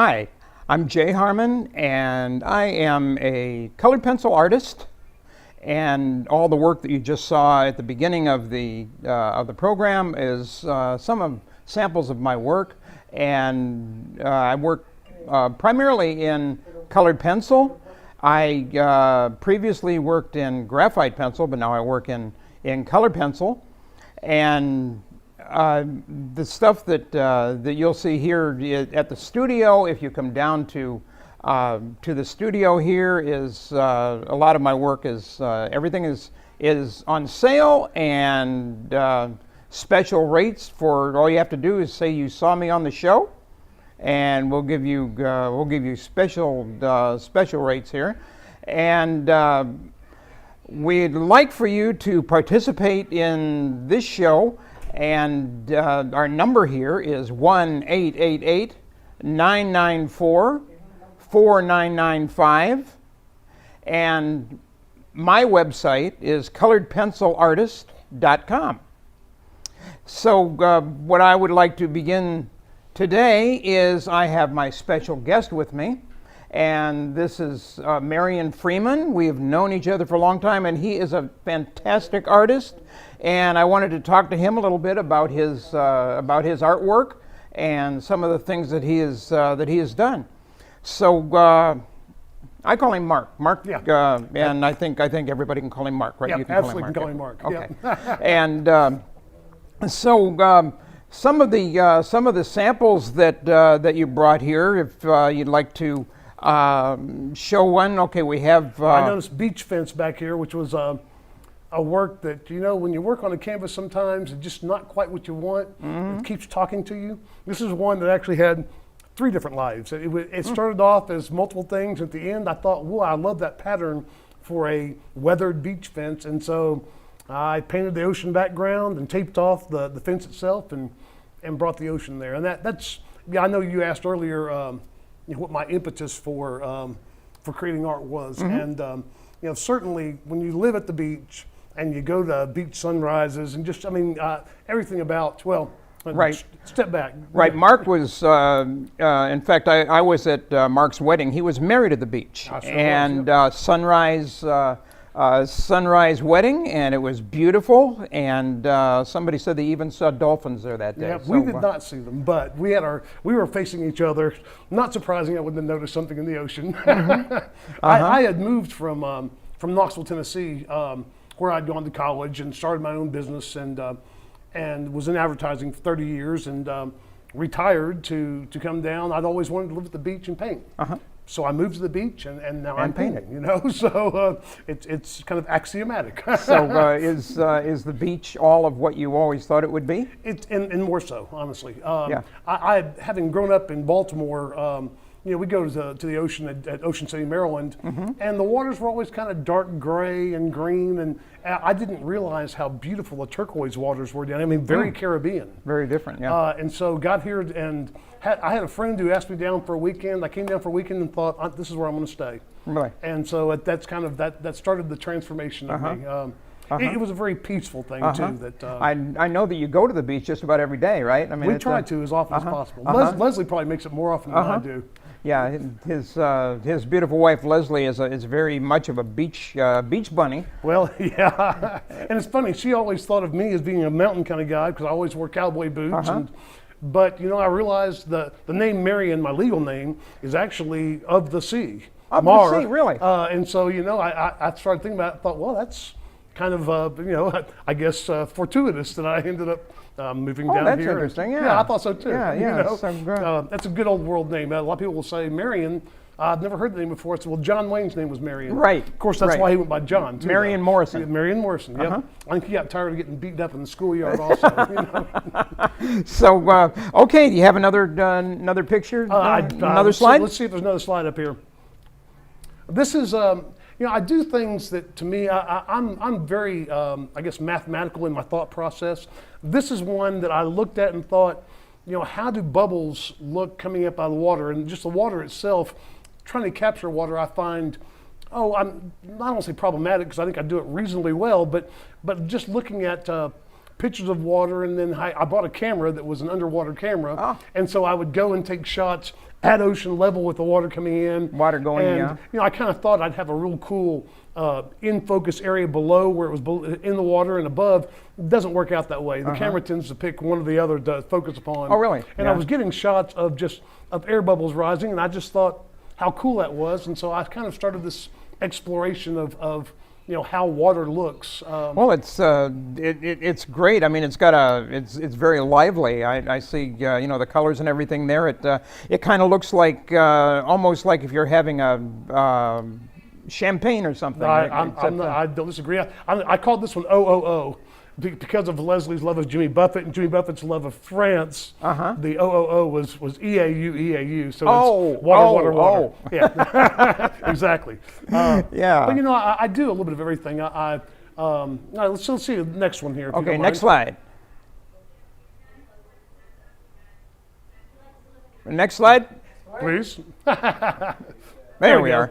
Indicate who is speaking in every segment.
Speaker 1: Hi, I'm Jay Harmon, and I am a colored pencil artist. And all the work that you just saw at the beginning of the program is some of samples of my work. And I work primarily in colored pencil. I previously worked in graphite pencil, but now I work in colored pencil. And the stuff that you'll see here at the studio, if you come down to the studio here, is a lot of my work is everything is on sale and special rates. For all you have to do is say you saw me on the show, and we'll give you special rates here. And we'd like for you to participate in this show. And our number here is 1-888-994-4995. And my website is coloredpencilartist.com. So what I would like to begin today is I have my special guest with me. And this is Marion Freeman. We have known each other for a long time, and he is a fantastic artist. And I wanted to talk to him a little bit about his artwork and some of the things that he has done. So I call him Mark. Mark,
Speaker 2: yeah.
Speaker 1: And I think everybody can call him Mark, right?
Speaker 2: Yeah,
Speaker 1: you can
Speaker 2: absolutely call him Mark.
Speaker 1: Okay.
Speaker 2: Yeah.
Speaker 1: And so some of the samples that you brought here, if you'd like to show one. Okay, we have.
Speaker 2: I noticed beach fence back here, which was a work that, when you work on a canvas, sometimes it's just not quite what you want. It keeps talking to you. This is one that actually had 3 different lives. It started off as multiple things. At the end, I thought, whoa, I love that pattern for a weathered beach fence, and so I painted the ocean background and taped off the fence itself and brought the ocean there. And that's I know you asked earlier. What my impetus for creating art was, and certainly when you live at the beach and you go to beach sunrises and just everything about
Speaker 1: right.
Speaker 2: Step back.
Speaker 1: Right, Mark was in fact I was at Mark's wedding. He was married at the beach, sunrise wedding, and it was beautiful. And somebody said they even saw dolphins there that day.
Speaker 2: Yeah,
Speaker 1: so,
Speaker 2: we did not see them, but we were facing each other. Not surprising, I wouldn't have noticed something in the ocean. I had moved from Knoxville, Tennessee, where I'd gone to college and started my own business, and was in advertising for 30 years, and retired to come down. I'd always wanted to live at the beach and paint. So I moved to the beach, and now I'm painting. So it's kind of axiomatic.
Speaker 1: So is the beach all of what you always thought it would be?
Speaker 2: And more so, honestly.
Speaker 1: Yeah.
Speaker 2: I having grown up in Baltimore, we go to the ocean at Ocean City, Maryland, and the waters were always kind of dark gray and green, and I didn't realize how beautiful the turquoise waters were down. Very Caribbean.
Speaker 1: Very different, yeah.
Speaker 2: And so got here, and I had a friend who asked me down for a weekend. I came down for a weekend and thought, this is where I'm going to stay.
Speaker 1: Really?
Speaker 2: And so that's kind of that started the transformation of me. It was a very peaceful thing too. That
Speaker 1: I know that you go to the beach just about every day, right?
Speaker 2: We try to as often as possible. Leslie probably makes it more often than I do.
Speaker 1: Yeah, his beautiful wife Leslie is very much of a beach bunny.
Speaker 2: Well, yeah, and it's funny. She always thought of me as being a mountain kind of guy because I always wore cowboy boots. But I realized the name Marion, my legal name, is actually of the sea.
Speaker 1: Of the sea, really?
Speaker 2: And so I started thinking about it. Thought, well, that's kind of I guess fortuitous that I ended up moving down
Speaker 1: that's
Speaker 2: here.
Speaker 1: Interesting.
Speaker 2: Yeah, I thought so too.
Speaker 1: Yeah.
Speaker 2: That's a good old world name. A lot of people will say Marion. I've never heard the name before. It's John Wayne's name was Marion.
Speaker 1: Right.
Speaker 2: Of course, that's why he went by John too.
Speaker 1: Marion Morrison.
Speaker 2: Marion Morrison. Yep. I think he got tired of getting beaten up in the schoolyard also.
Speaker 1: So okay, do you have another picture? Another slide?
Speaker 2: Let's see if there's another slide up here. This is. I do things that, to me, I'm very, I guess, mathematical in my thought process. This is one that I looked at and thought, how do bubbles look coming up out of the water? And just the water itself, trying to capture water, I find, I don't say problematic because I think I do it reasonably well, but just looking at pictures of water, and then I bought a camera that was an underwater camera, and so I would go and take shots at ocean level with the water coming in.
Speaker 1: Water going,
Speaker 2: and,
Speaker 1: yeah.
Speaker 2: You know, I kind of thought I'd have a real cool in focus area below where it was in the water and above. It doesn't work out that way. The camera tends to pick one or the other to focus upon.
Speaker 1: Oh, really?
Speaker 2: And I was getting shots of just of air bubbles rising, and I just thought how cool that was, and so I kind of started this exploration of you know how water looks.
Speaker 1: Well, it's great. I mean, it's very lively. I see you know the colors and everything there. It kind of looks like almost like if you're having a champagne or something.
Speaker 2: I don't disagree. I called this one OOO because of Leslie's love of Jimmy Buffett and Jimmy Buffett's love of France. The OOO was EAU, so it's water. Yeah, exactly.
Speaker 1: Yeah.
Speaker 2: But you know, I do a little bit of everything. Let's see the next one here. If you
Speaker 1: Okay,
Speaker 2: don't
Speaker 1: next
Speaker 2: mind.
Speaker 1: slide. Next slide.
Speaker 2: Please.
Speaker 1: There we are.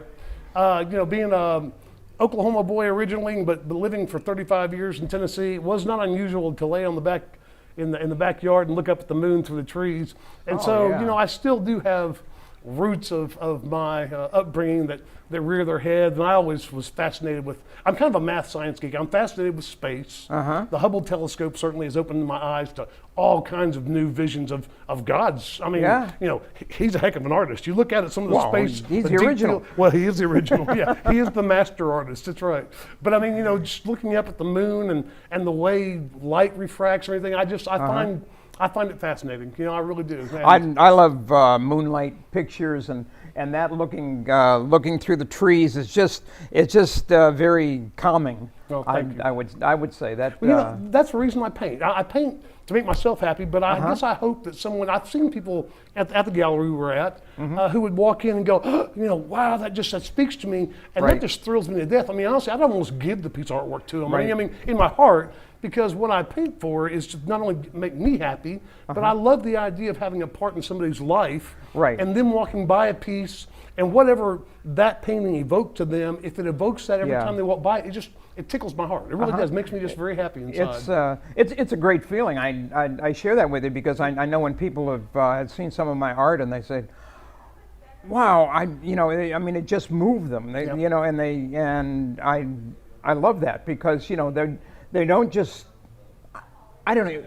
Speaker 2: You know, being a Oklahoma boy originally, but living for 35 years in Tennessee, it was not unusual to lay on the back in the backyard and look up at the moon through the trees. And
Speaker 1: yeah.
Speaker 2: you know, I still do have roots of my upbringing that rear their heads, and I always was fascinated with. I'm kind of a math science geek. I'm fascinated with space. The Hubble telescope certainly has opened my eyes to all kinds of new visions of God's. I mean, you know, he's a heck of an artist. You look at it, some of the space.
Speaker 1: He's the
Speaker 2: deep
Speaker 1: original.
Speaker 2: well, he is the original. Yeah, he is the master artist. That's right. But I mean, you know, just looking up at the moon and the way light refracts and everything, I find it fascinating. You know, I really do.
Speaker 1: I love moonlight pictures and that looking through the trees is just very calming.
Speaker 2: Well, thank you.
Speaker 1: I would say that.
Speaker 2: Well, you know, that's the reason I paint. I paint to make myself happy, but I guess I hope that someone, I've seen people at the gallery we were at who would walk in and go, oh, you know, wow, that speaks to me, and that just thrills me to death. I mean, honestly, I'd almost give the piece of artwork to them. I mean, in my heart, because what I paint for is to not only make me happy, but I love the idea of having a part in somebody's life, and them walking by a piece, and whatever that painting evoked to them, if it evokes that every time they walk by, it tickles my heart. It really does. It makes me just very happy inside.
Speaker 1: It's a great feeling. I share that with you because I know when people have seen some of my art and they say, wow, I mean it just moved them. You know, and I love that because you know they don't just, I don't know.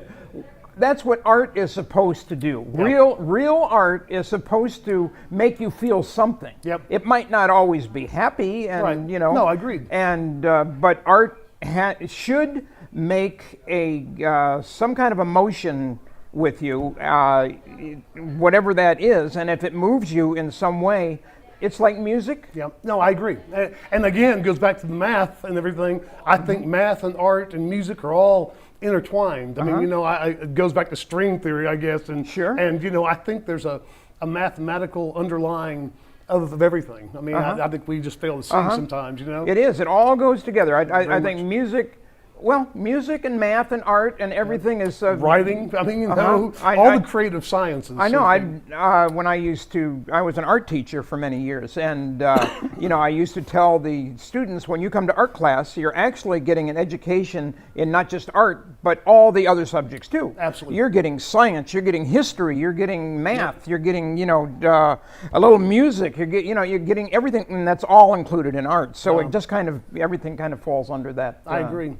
Speaker 1: That's what art is supposed to do. Real art is supposed to make you feel something. It might not always be happy, and you know.
Speaker 2: No, I agree.
Speaker 1: And but art should make some kind of emotion with you, whatever that is, and if it moves you in some way. It's like music.
Speaker 2: Yeah, no, I agree. And again, it goes back to the math and everything. I think math and art and music are all intertwined. I mean, you know, it goes back to string theory, I guess. And and you know, I think there's a mathematical underlying of everything. I mean, I think we just fail to see sometimes. You know,
Speaker 1: it is. It all goes together. I think music. Well, music and math and art and everything is
Speaker 2: writing. I mean, you know, all the creative sciences.
Speaker 1: I know. When I was an art teacher for many years, and you know, I used to tell the students when you come to art class, you're actually getting an education in not just art, but all the other subjects too.
Speaker 2: Absolutely.
Speaker 1: You're getting science. You're getting history. You're getting math. You're getting a little music. You're getting everything, and that's all included in art. So it just everything kind of falls under that.
Speaker 2: I agree.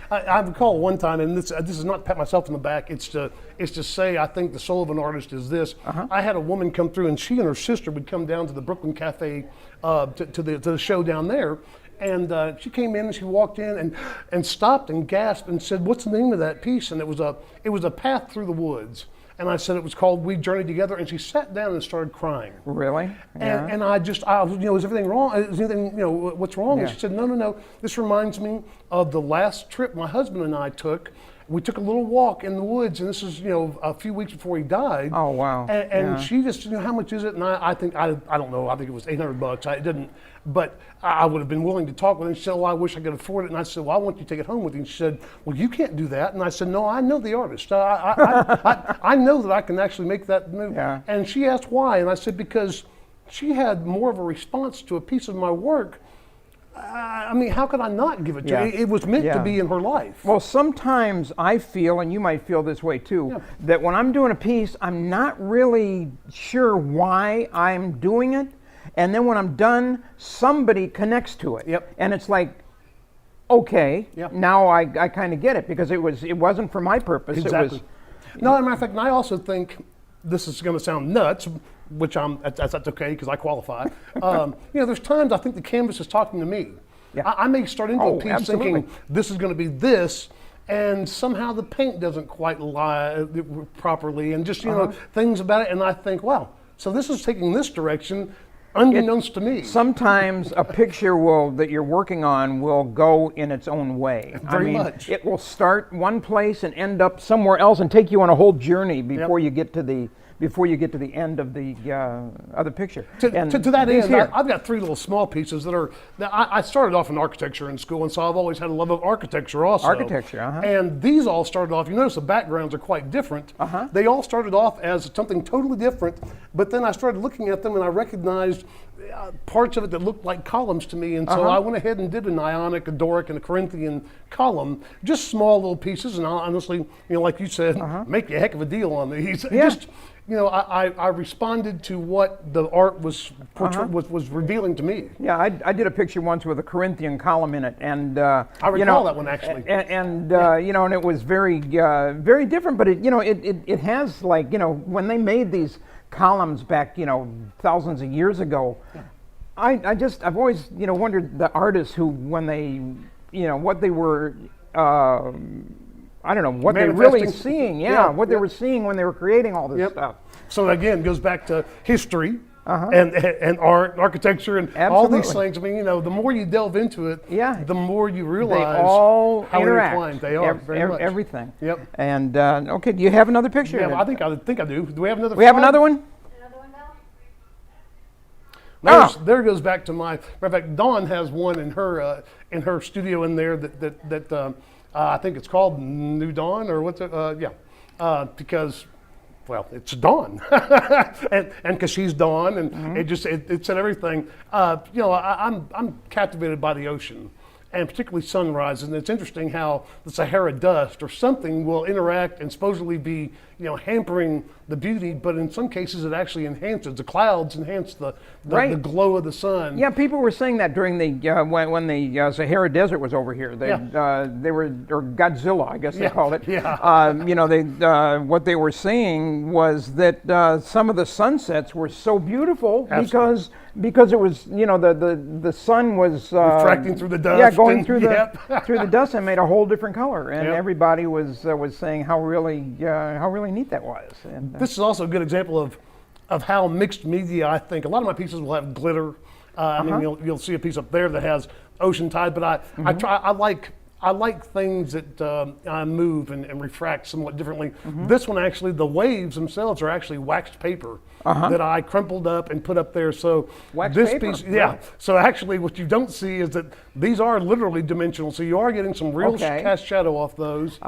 Speaker 2: I recall one time, and this is not to pat myself on the back. It's to say I think the soul of an artist is this. I had a woman come through, and she and her sister would come down to the Brooklyn Cafe to the show down there, and she came in and she walked in and stopped and gasped and said, "What's the name of that piece?" And it was a path through the woods. And I said it was called We Journeyed Together, and she sat down and started crying.
Speaker 1: Really? Yeah.
Speaker 2: And I you know, is everything wrong? Is anything, you know, what's wrong? And she said, no. This reminds me of the last trip my husband and I took. We took a little walk in the woods, and this is, you know, a few weeks before he died.
Speaker 1: Oh, wow.
Speaker 2: And she just, you know, how much is it? And I think, I don't know, I think it was $800. I didn't, but I would have been willing to talk with her. And she said, oh, I wish I could afford it. And I said, well, I want you to take it home with you. And she said, well, you can't do that. And I said, no, I know the artist. I know that I can actually make that move.
Speaker 1: Yeah.
Speaker 2: And she asked why. And I said, because she had more of a response to a piece of my work I mean, how could I not give it to
Speaker 1: Yeah.
Speaker 2: her? It was meant to
Speaker 1: Yeah.
Speaker 2: be in her life.
Speaker 1: Well, sometimes I feel, and you might feel this way too,
Speaker 2: Yeah.
Speaker 1: that when I'm doing a piece, I'm not really sure why I'm doing it. And then when I'm done, somebody connects to it.
Speaker 2: Yep.
Speaker 1: And it's like, okay,
Speaker 2: Yeah.
Speaker 1: now I kind of get it, because it wasn't for my purpose.
Speaker 2: Exactly.
Speaker 1: It was,
Speaker 2: No, as a matter of fact, and I also think this is going to sound nuts, which that's okay because I qualify. There's times I think the canvas is talking to me.
Speaker 1: Yeah.
Speaker 2: I may start into
Speaker 1: Oh,
Speaker 2: a piece
Speaker 1: absolutely.
Speaker 2: thinking this is going to be this, and somehow the paint doesn't quite lie properly, and just things about it, and I think, wow, so this is taking this direction, unbeknownst to me.
Speaker 1: sometimes a picture that you're working on will go in its own way.
Speaker 2: Very much.
Speaker 1: It will start one place and end up somewhere else and take you on a whole journey before you get to the end of the picture.
Speaker 2: To that
Speaker 1: these
Speaker 2: end,
Speaker 1: here-
Speaker 2: I've got three little small pieces that are. I started off in architecture in school, and so I've always had a love of architecture also.
Speaker 1: Architecture, uh-huh.
Speaker 2: And these all started off. You notice the backgrounds are quite different.
Speaker 1: Uh-huh.
Speaker 2: They all started off as something totally different, but then I started looking at them and I recognized parts of it that looked like columns to me, and so
Speaker 1: Uh-huh.
Speaker 2: I went ahead and did an Ionic, a Doric, and a Corinthian column, just small little pieces. And honestly, like you said, make a heck of a deal on these.
Speaker 1: Uh-huh. Yeah.
Speaker 2: Just I responded to what the art was was revealing to me.
Speaker 1: Yeah, I did a picture once with a Corinthian column in it, and
Speaker 2: I recall that one actually.
Speaker 1: And it was very very different. But it has, like, when they made these columns back thousands of years ago, I've always wondered the artists who, when they what they were. I don't know what they're really
Speaker 2: Manifesting.
Speaker 1: seeing.
Speaker 2: Yeah,
Speaker 1: What they
Speaker 2: yep.
Speaker 1: were seeing when they were creating all this
Speaker 2: Yep.
Speaker 1: stuff.
Speaker 2: So again, goes back to history and art, and architecture, and all these
Speaker 1: Absolutely.
Speaker 2: things. I mean, the more you delve into it,
Speaker 1: Yeah.
Speaker 2: the more you
Speaker 1: They
Speaker 2: realize
Speaker 1: all
Speaker 2: how
Speaker 1: interact.
Speaker 2: intertwined they are. Very much.
Speaker 1: Everything.
Speaker 2: Yep.
Speaker 1: And okay, do you have another picture?
Speaker 2: Yeah, I think I do. Do we have another?
Speaker 1: We have
Speaker 2: slide?
Speaker 1: another one.
Speaker 3: Another one, Val?
Speaker 2: There goes back to my. Matter of fact, Dawn has one in her studio in there that I think it's called New Dawn, or what's it? Because. Well, it's Dawn, and because she's Dawn, and it said everything. I'm captivated by the ocean, and particularly sunrise. And it's interesting how the Sahara dust or something will interact and supposedly be hampering the beauty, but in some cases it actually enhances. The clouds enhance the
Speaker 1: Right.
Speaker 2: glow of the sun.
Speaker 1: Yeah, people were saying that during the when the Sahara Desert was over here. They were, or Godzilla, I guess they
Speaker 2: Yeah,
Speaker 1: called it.
Speaker 2: yeah.
Speaker 1: What they were saying was that some of the sunsets were so beautiful
Speaker 2: Absolutely.
Speaker 1: because it was the sun was
Speaker 2: Refracting through the dust
Speaker 1: Yeah, going
Speaker 2: and-
Speaker 1: through
Speaker 2: yep.
Speaker 1: the through the dust and made a whole different color, and
Speaker 2: Yep.
Speaker 1: everybody was saying how really neat that was. And,
Speaker 2: This is also a good example of how mixed media, I think. A lot of my pieces will have glitter. I mean, you'll see a piece up there that has ocean tide, but I like things that move and refract somewhat differently. This one actually, the waves themselves are actually waxed paper that I crumpled up and put up there. So
Speaker 1: Wax
Speaker 2: this
Speaker 1: paper?
Speaker 2: piece, yeah.
Speaker 1: Right.
Speaker 2: So actually, what you don't see is that these are literally dimensional. So you are getting some real
Speaker 1: Okay.
Speaker 2: cast shadow off those,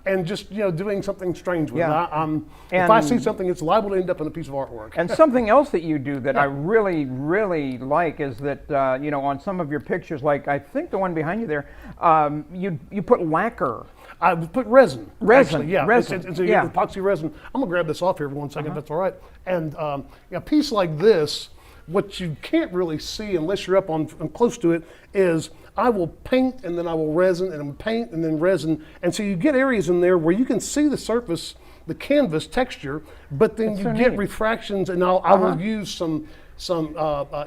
Speaker 2: and just doing something strange with
Speaker 1: Yeah.
Speaker 2: it. If I see
Speaker 1: And-
Speaker 2: something, it's liable to end up in a piece of artwork.
Speaker 1: And something else that you do that I really, really like is that on some of your pictures, like I think the one behind you there, you put lacquer.
Speaker 2: I would put resin.
Speaker 1: Resin,
Speaker 2: Actually, yeah.
Speaker 1: resin,
Speaker 2: It's a
Speaker 1: yeah.
Speaker 2: epoxy resin. I'm gonna grab this off here for 1 second, if that's all right. And a piece like this, what you can't really see unless you're up on close to it is I will paint and then I will resin and paint and then resin, and so you get areas in there where you can see the surface, the canvas texture, but then you
Speaker 1: so
Speaker 2: get
Speaker 1: neat.
Speaker 2: refractions, and I will use some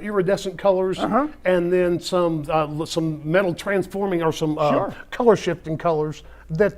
Speaker 2: iridescent colors, and then some metal transforming or some
Speaker 1: Sure.
Speaker 2: color shifting colors that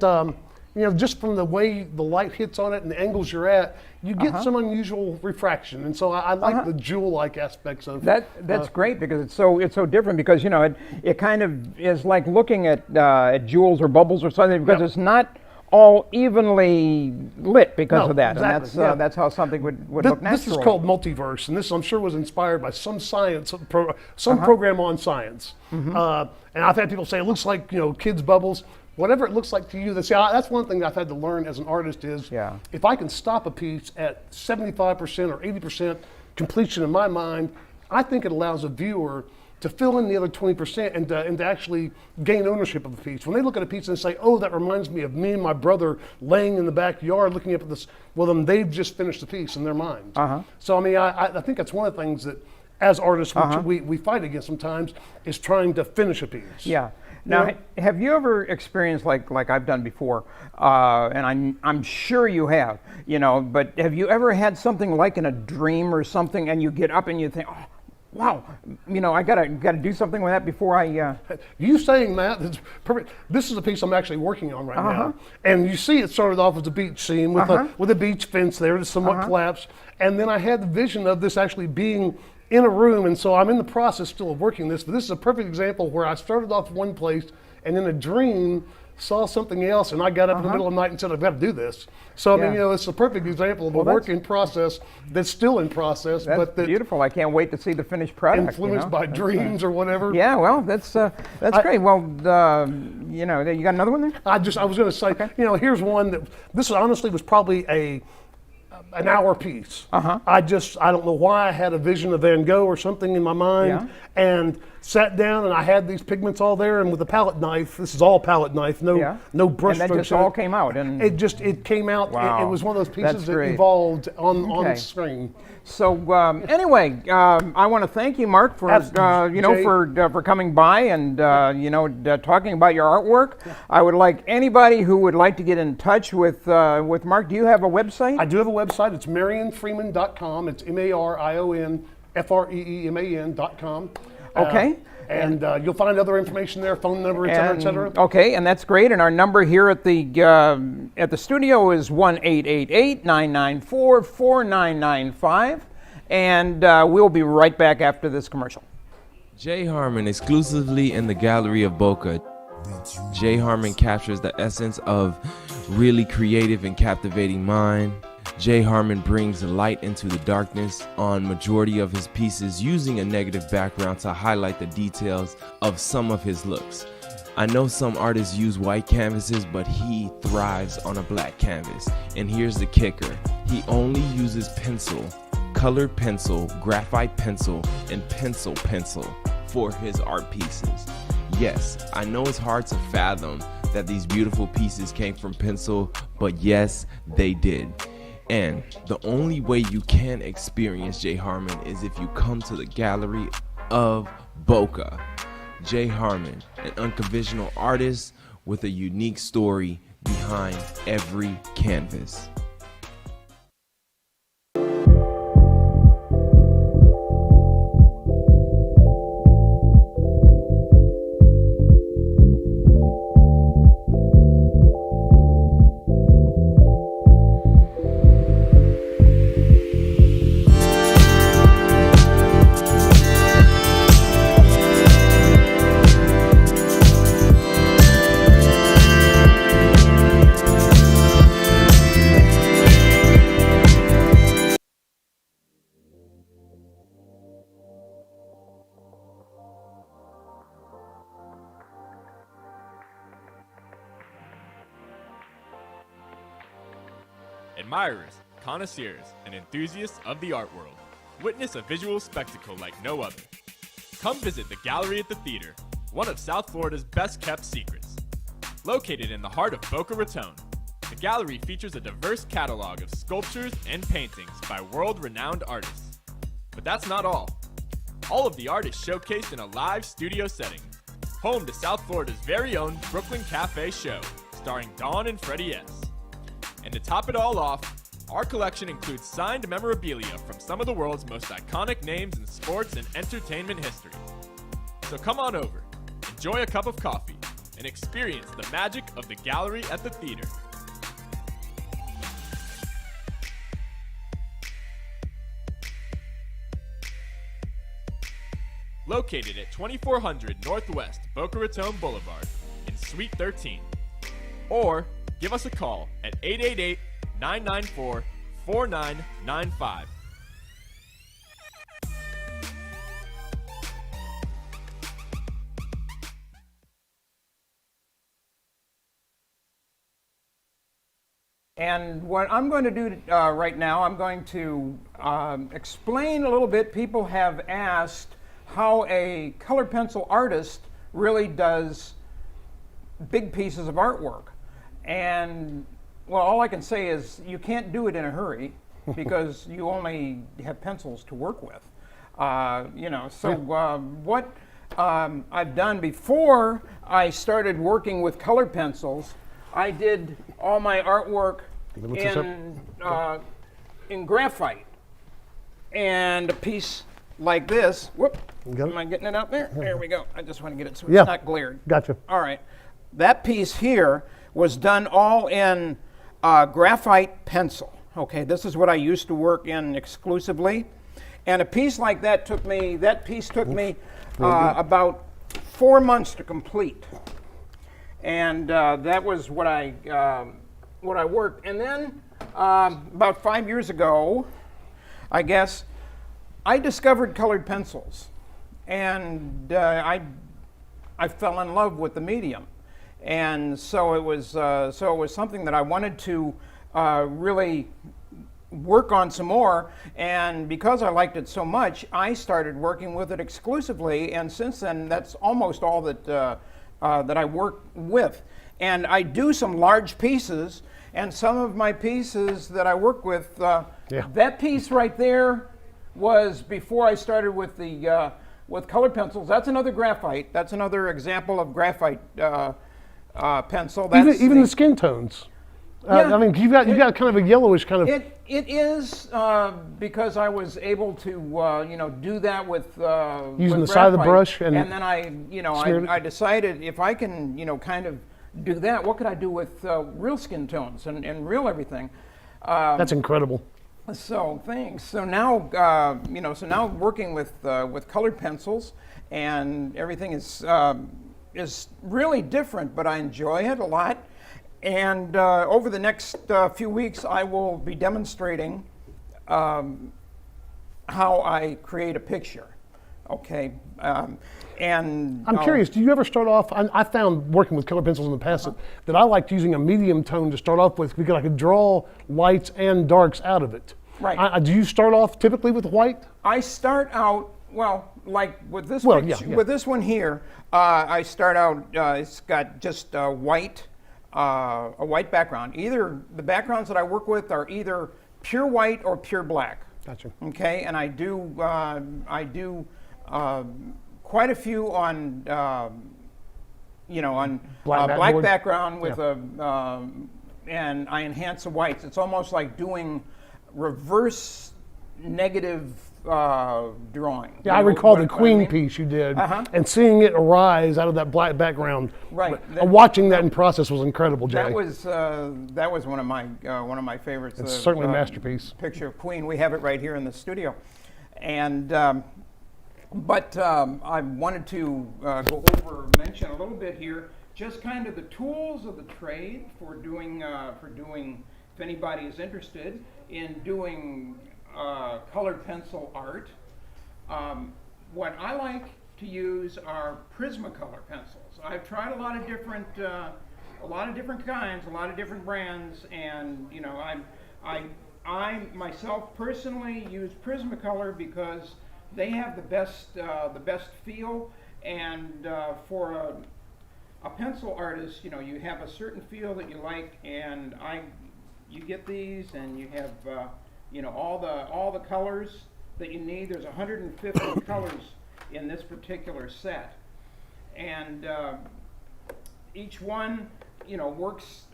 Speaker 2: just from the way the light hits on it and the angles you're at, you get some unusual refraction, and so I like the jewel-like aspects of
Speaker 1: That's great because it's so different, because it kind of is like looking at jewels or bubbles or something, because it's not all evenly lit because
Speaker 2: No,
Speaker 1: of that,
Speaker 2: exactly,
Speaker 1: and
Speaker 2: yeah.
Speaker 1: that's how something would look natural.
Speaker 2: This is called multiverse, and this I'm sure was inspired by some science, program on science. And I've had people say it looks like kids' bubbles. Whatever it looks like to you, that's one thing I've had to learn as an artist is if I can stop a piece at 75% or 80% completion in my mind, I think it allows a viewer to fill in the other 20% and to actually gain ownership of the piece. When they look at a piece and say, oh, that reminds me of me and my brother laying in the backyard looking up at this, well, then they've just finished the piece in their mind. So, I mean, I think that's one of the things that as artists we fight against sometimes is trying to finish a piece.
Speaker 1: Yeah. Now, have you ever experienced like I've done before, and I'm sure you have, you know, but have you ever had something like in a dream or something, and you get up and you think, oh, wow, you know, I gotta do something with that before I.
Speaker 2: You saying that is perfect. This is a piece I'm actually working on right now, and you see it started off as a beach scene with a beach fence there that's somewhat collapsed, and then I had the vision of this actually being in a room, and so I'm in the process still of working this, but this is a perfect example where I started off one place and in a dream saw something else, and I got up in the middle of the night and said, I've got to do this. So, I mean, you know, it's a perfect example of a work in process that's still in process.
Speaker 1: That's beautiful. I can't wait to see the finished product.
Speaker 2: Influenced by dreams or whatever.
Speaker 1: Yeah, well, that's great. Well, you know, you got another one there?
Speaker 2: I was going to say, you know, here's one that, this honestly was probably an hour piece. I don't know why I had a vision of Van Gogh or something in my mind, and sat down and I had these pigments all there, and with a palette knife, this is all palette knife, no brush strokes.
Speaker 1: And that just all came out, and
Speaker 2: it came out.
Speaker 1: Wow.
Speaker 2: It was one of those pieces that evolved on screen.
Speaker 1: So anyway, I want to thank you, Mark, for you know, for coming by and you know, talking about your artwork. I would like anybody who would like to get in touch with Mark. Do you have a website?
Speaker 2: I do have a website. It's marionfreeman.com. It's MarionFreeman.com.
Speaker 1: Okay.
Speaker 2: And you'll find other information there, phone number, et cetera, et cetera.
Speaker 1: Okay, and that's great. And our number here at the studio is 1-888-994-4995. And we'll be right back after this commercial.
Speaker 3: Jay Harmon, exclusively in the Gallery of Boca. Jay Harmon captures the essence of really creative and captivating mind. Jay Harmon brings light into the darkness on majority of his pieces, using a negative background to highlight the details of some of his looks. I know some artists use white canvases, but he thrives on a black canvas. And here's the kicker. He only uses pencil, colored pencil, graphite pencil, and pencil for his art pieces. Yes, I know it's hard to fathom that these beautiful pieces came from pencil, but yes, they did. And the only way you can experience Jay Harmon is if you come to the Gallery of Boca. Jay Harmon, an unconventional artist with a unique story behind every canvas.
Speaker 4: Admirers, connoisseurs, and enthusiasts of the art world, witness a visual spectacle like no other. Come visit the Gallery at the Theater, one of South Florida's best-kept secrets. Located in the heart of Boca Raton, the gallery features a diverse catalog of sculptures and paintings by world-renowned artists. But that's not all. All of the art is showcased in a live studio setting, home to South Florida's very own Brooklyn Cafe show, starring Dawn and Freddie S. And to top it all off, our collection includes signed memorabilia from some of the world's most iconic names in sports and entertainment history. So come on over, enjoy a cup of coffee, and experience the magic of the Gallery at the Theater. Located at 2400 Northwest Boca Raton Boulevard in Suite 13. Or give us a call at 888-994-4995.
Speaker 1: And what I'm going to do right now, I'm going to explain a little bit. People have asked how a colored pencil artist really does big pieces of artwork. And well, all I can say is you can't do it in a hurry because you only have pencils to work with. What I've done before I started working with colored pencils, I did all my artwork in graphite. And a piece like this, whoop, am I getting it out there? There we go. I just want to get it so it's not glared.
Speaker 2: Gotcha.
Speaker 1: All right. That piece here was done all in graphite pencil. Okay, this is what I used to work in exclusively. And a piece like that took me about 4 months to complete. And that was what I worked. And then about 5 years ago, I guess, I discovered colored pencils. And I fell in love with the medium. And so it was something that I wanted to really work on some more, and because I liked it so much, I started working with it exclusively, and since then that's almost all that I work with. And I do some large pieces, and some of my pieces that I work with, that piece right there was before I started with the with colored pencils. That's another graphite. That's another example of graphite pencil. That's
Speaker 2: Even the skin tones. I mean, you've got kind of a yellowish kind of.
Speaker 1: It is because I was able to do that with
Speaker 2: using
Speaker 1: with
Speaker 2: the side of the
Speaker 1: graphite.
Speaker 2: brush and
Speaker 1: then I decided if I can kind of do that, what could I do with real skin tones and real everything?
Speaker 2: That's incredible.
Speaker 1: So thanks. So now now working with colored pencils, and everything is really different, but I enjoy it a lot. And over the next few weeks, I will be demonstrating how I create a picture. Okay, and
Speaker 2: I'm curious. Do you ever start off? I found working with color pencils in the past that I liked using a medium tone to start off with because I could draw lights and darks out of it.
Speaker 1: Right.
Speaker 2: Do you start off typically with white?
Speaker 1: I start out like with this
Speaker 2: picture,
Speaker 1: with this one here. I start out. It's got just white. A white background. Either the backgrounds that I work with are either pure white or pure black.
Speaker 2: Gotcha.
Speaker 1: Okay, and I do quite a few on black background with and I enhance the whites. It's almost like doing reverse negative drawing.
Speaker 2: Yeah, I recall the Queen piece you did, and seeing it arise out of that black background.
Speaker 1: Right.
Speaker 2: Watching that in process was incredible, Jay.
Speaker 1: That was one of my favorites.
Speaker 2: It's certainly a masterpiece.
Speaker 1: Picture of Queen. We have it right here in the studio, and I wanted to mention a little bit here, just kind of the tools of the trade for doing. If anybody is interested in doing colored pencil art. What I like to use are Prismacolor pencils. I've tried a lot of different kinds, a lot of different brands, and I myself personally use Prismacolor because they have the best feel, and for a pencil artist, you have a certain feel that you like, and you get these, and you have all the colors that you need. There's 150 colors in this particular set, and each one works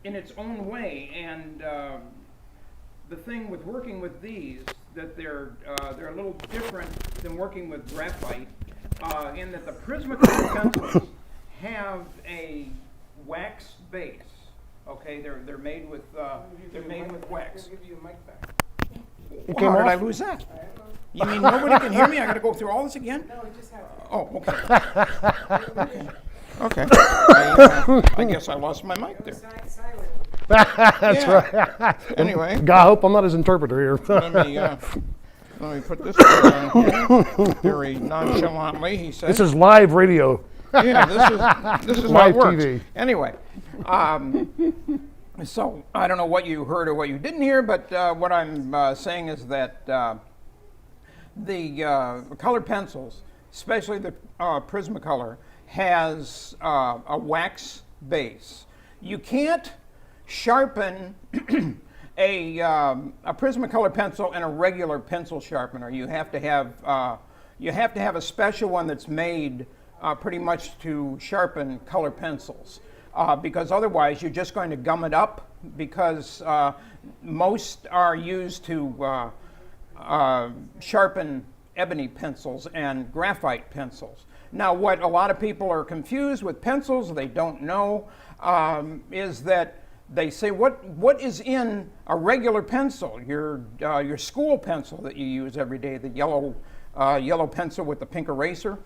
Speaker 1: in its own way. And the thing with working with these, that they're a little different than working with graphite, in that the Prismacolor pencils have a wax base. Okay, they're made with wax.
Speaker 5: I'll give you a mic back.
Speaker 1: How did I lose that? You mean nobody can hear me? I got to go through all this again?
Speaker 5: No, it just happened.
Speaker 1: Oh, okay. Okay. I guess I lost my mic there.
Speaker 5: Silent.
Speaker 2: That's right.
Speaker 1: Anyway,
Speaker 2: God, I hope I'm not his interpreter here.
Speaker 1: let me put this down here. Very nonchalantly, he said.
Speaker 2: This is live radio.
Speaker 1: Yeah, this is how
Speaker 2: Live
Speaker 1: it works.
Speaker 2: TV.
Speaker 1: Anyway, so I don't know what you heard or what you didn't hear, but what I'm saying is that the colored pencils, especially the Prismacolor, has a wax base. You can't sharpen a Prismacolor pencil in a regular pencil sharpener. You have to have a special one that's made pretty much to sharpen color pencils, because otherwise you're just going to gum it up, because most are used to sharpen ebony pencils and graphite pencils. Now, what a lot of people are confused with pencils, they don't know, is that they say, what is in a regular pencil, your school pencil that you use every day, the yellow pencil with the pink eraser?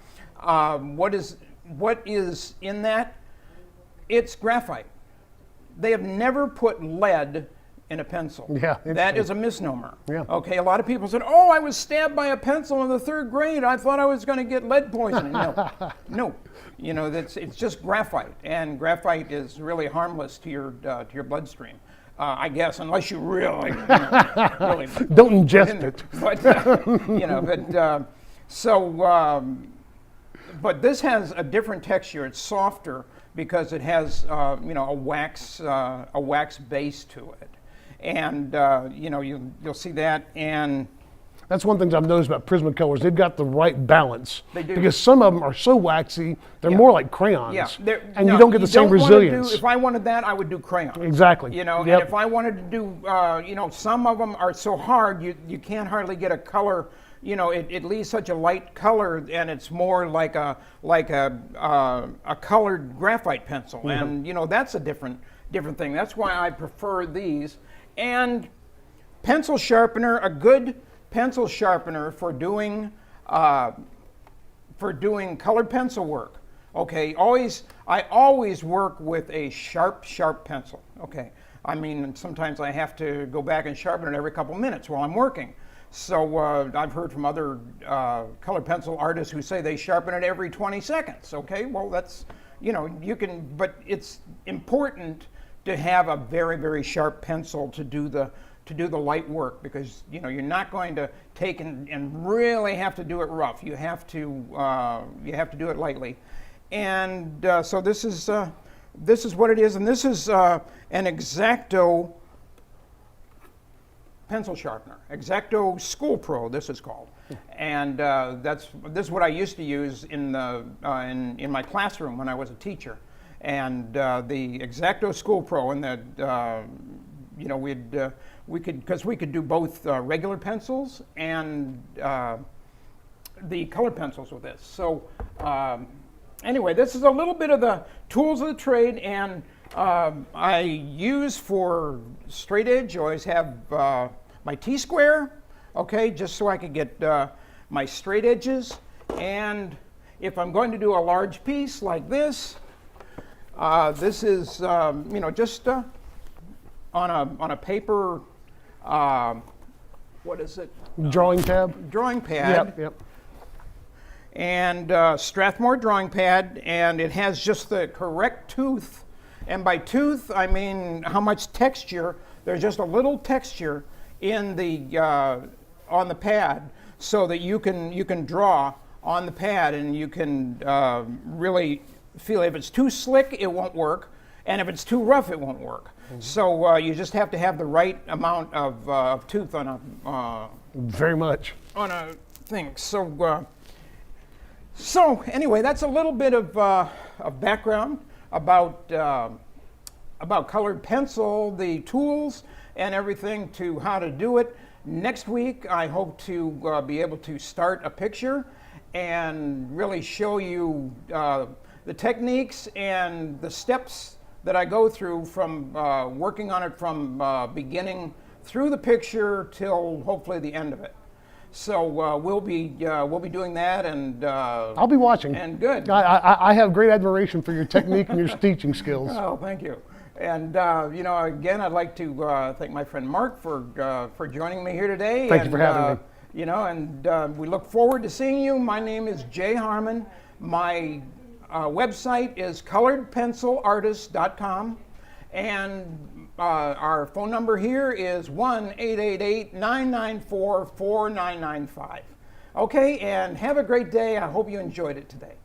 Speaker 1: What is in that? It's graphite. They have never put lead in a pencil.
Speaker 2: Yeah,
Speaker 1: that is a misnomer.
Speaker 2: Yeah.
Speaker 1: Okay, a lot of people said, "Oh, I was stabbed by a pencil in the 3rd grade. I thought I was going to get lead poisoning." No, no. You know, it's just graphite, and graphite is really harmless to your bloodstream, I guess, unless you really, really
Speaker 2: Don't ingest it.
Speaker 1: But but this has a different texture. It's softer because it has a wax base to it, and you'll see that. And
Speaker 2: That's one thing I've noticed about Prismacolors. They've got the right balance.
Speaker 1: They do.
Speaker 2: Because some of them are so waxy, they're more like crayons.
Speaker 1: yeah,
Speaker 2: And you don't get the same
Speaker 1: wanna
Speaker 2: resilience.
Speaker 1: if I wanted that, I would do crayon.
Speaker 2: Exactly.
Speaker 1: You know,
Speaker 2: Yep.
Speaker 1: and if I wanted to do, some of them are so hard you can't hardly get a color. You know, it leaves such a light color, and it's more like a colored graphite pencil, and that's a different different thing. That's why I prefer these. And pencil sharpener, a good pencil sharpener for doing colored pencil work. Okay, I always work with a sharp pencil. Okay, I mean, sometimes I have to go back and sharpen it every couple minutes while I'm working. So I've heard from other colored pencil artists who say they sharpen it every 20 seconds. Okay, well that's, you can, but it's important to have a very, very sharp pencil to do the light work, because you're not going to take and really have to do it rough. You have to do it lightly, and so this is what it is, and this is an X-Acto pencil sharpener, X-Acto School Pro. This is called, and this is what I used to use in my classroom when I was a teacher, and the X-Acto School Pro, and that we could do both regular pencils and the colored pencils with this. So anyway, this is a little bit of the tools of the trade, and I use for straight edge. I always have my T-square, okay, just so I can get my straight edges. And if I'm going to do a large piece like this, this is just on a paper. What is it?
Speaker 2: Drawing tab?
Speaker 1: Drawing pad.
Speaker 2: Yep.
Speaker 1: And Strathmore drawing pad, and it has just the correct tooth. And by tooth, I mean how much texture. There's just a little texture in the on the pad, so that you can draw on the pad, and you can really feel. If it's too slick, it won't work, and if it's too rough, it won't work. Mm-hmm. So you just have to have the right amount of tooth on a
Speaker 2: very much
Speaker 1: on a thing. So anyway, that's a little bit of background about colored pencil, the tools, and everything to how to do it. Next week, I hope to be able to start a picture and really show you the techniques and the steps that I go through from working on it from beginning through the picture till hopefully the end of it. So we'll be doing that, and
Speaker 2: I'll be watching.
Speaker 1: And good.
Speaker 2: I have great admiration for your technique and your teaching skills.
Speaker 1: Oh, thank you. And again, I'd like to thank my friend Mark for joining me here today.
Speaker 2: Thank you for having me.
Speaker 1: And we look forward to seeing you. My name is Jay Harmon. My website is coloredpencilartist.com, and our phone number here is 1-888-994-4995. Okay, and have a great day. I hope you enjoyed it today.